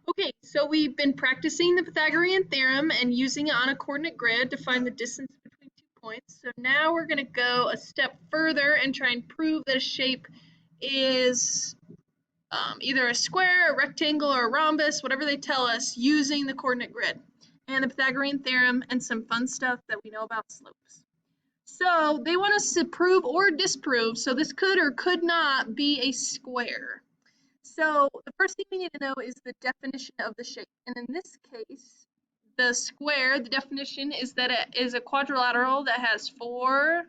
Okay, so we've been practicing the Pythagorean theorem and using it on a coordinate grid to find the distance between 2 points. So now we're going to go a step further and try and prove that a shape is either a square, a rectangle, or a rhombus, whatever they tell us, using the coordinate grid and the Pythagorean theorem and some fun stuff that we know about slopes. So they want us to prove or disprove, so this could or could not be a square. So the first thing we need to know is the definition of the shape. And in this case, the square, the definition is that it is a quadrilateral that has 4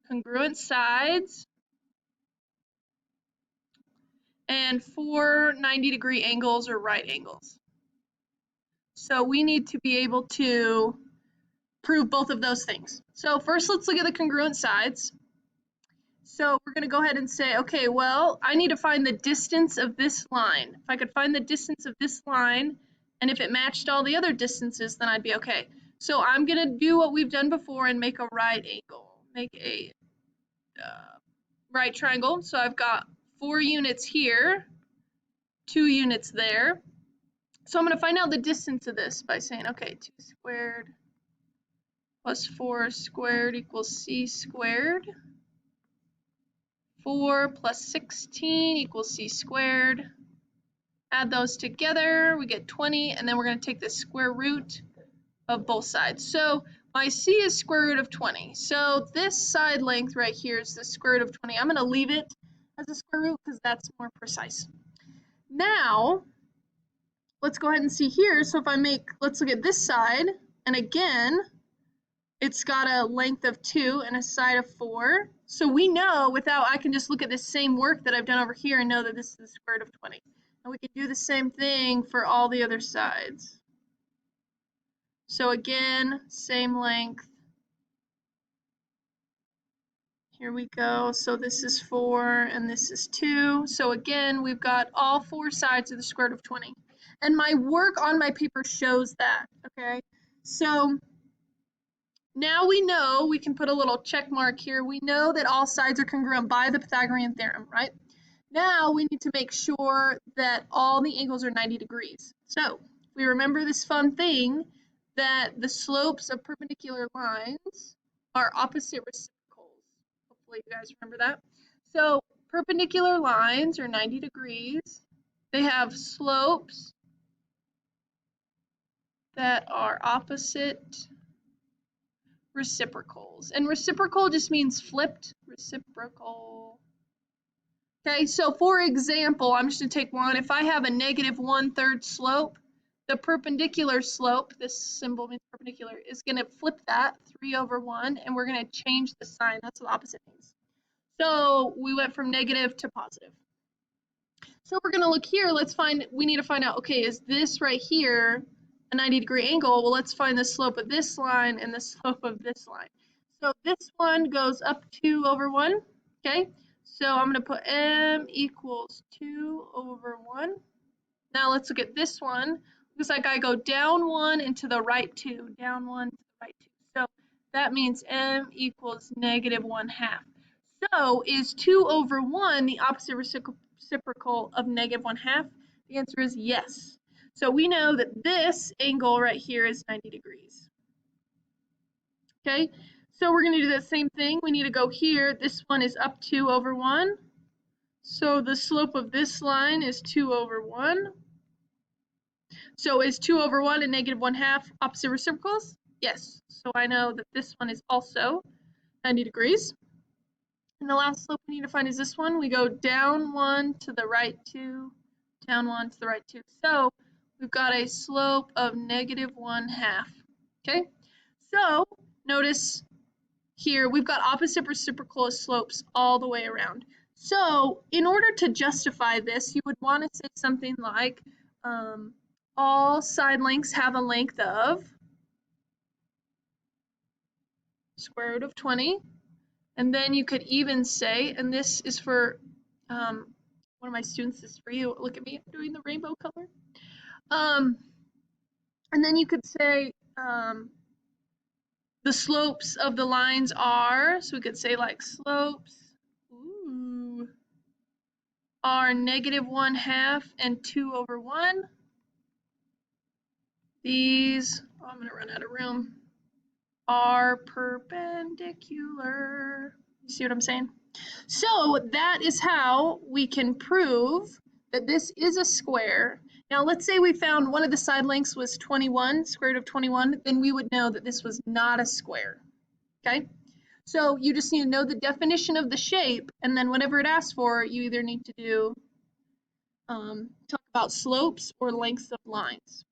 congruent sides and 4 90-degree angles or right angles. So we need to be able to prove both of those things. So first let's look at the congruent sides. So we're going to go ahead and say, okay, well, I need to find the distance of this line. If I could find the distance of this line, and if it matched all the other distances, then I'd be okay. So I'm going to do what we've done before and make a right angle. Make a right triangle. So I've got 4 units here, 2 units there. So I'm going to find out the distance of this by saying, okay, 2 squared plus 4 squared equals c squared. 4 plus 16 equals c squared. Add those together, we get 20, and then we're going to take the square root of both sides. So my c is square root of 20. So this side length right here is the square root of 20. I'm going to leave it as a square root because that's more precise. Now, let's go ahead and see here. So if I make, let's look at this side, and again, it's got a length of 2 and a side of 4. So we know I can just look at this same work that I've done over here and know that this is the square root of 20. And we can do the same thing for all the other sides. So again, same length. Here we go. So this is 4 and this is 2. So again, we've got all 4 sides of the square root of 20. And my work on my paper shows that, okay? So now we know, we can put a little check mark here. We know that all sides are congruent by the Pythagorean theorem, right? Now we need to make sure that all the angles are 90 degrees. So we remember this fun thing that the slopes of perpendicular lines are opposite reciprocals. Hopefully you guys remember that. So perpendicular lines are 90 degrees. They have slopes that are opposite reciprocals. And reciprocal just means flipped. Reciprocal. Okay, so for example, I'm just going to take one. If I have a negative 1/3 slope, the perpendicular slope, this symbol means perpendicular, is going to flip that 3/1, and we're going to change the sign. That's what the opposite means. So we went from negative to positive. So we're going to look here. We need to find out, okay, is this right here a 90-degree angle? Well, let's find the slope of this line and the slope of this line. So this one goes up 2/1, okay? So I'm going to put m equals 2/1. Now let's look at this one. Looks like I go down 1 and to the right 2, down 1 to the right 2. So that means m equals -1/2. So is 2/1 the opposite reciprocal of -1/2? The answer is yes. So we know that this angle right here is 90 degrees. Okay, so we're going to do the same thing. We need to go here. This one is up 2/1. So the slope of this line is 2/1. So is 2/1 and -1/2 opposite reciprocals? Yes. So I know that this one is also 90 degrees. And the last slope we need to find is this one. We go down 1 to the right 2, down 1 to the right 2. So we've got a slope of -1/2. Okay, so notice here we've got opposite reciprocal slopes all the way around. So in order to justify this, you would want to say something like all side lengths have a length of square root of 20. And then you could even say, and this is for one of my students, this is for you. Look at me, I'm doing the rainbow color. And then you could say the slopes of the lines are, so we could say like slopes are -1/2 and 2/1. These, oh, I'm going to run out of room, are perpendicular. You see what I'm saying? So that is how we can prove that this is a square. Now let's say we found one of the side lengths was 21, square root of 21, then we would know that this was not a square, okay? So you just need to know the definition of the shape, and then whatever it asks for, you either need to do talk about slopes or lengths of lines.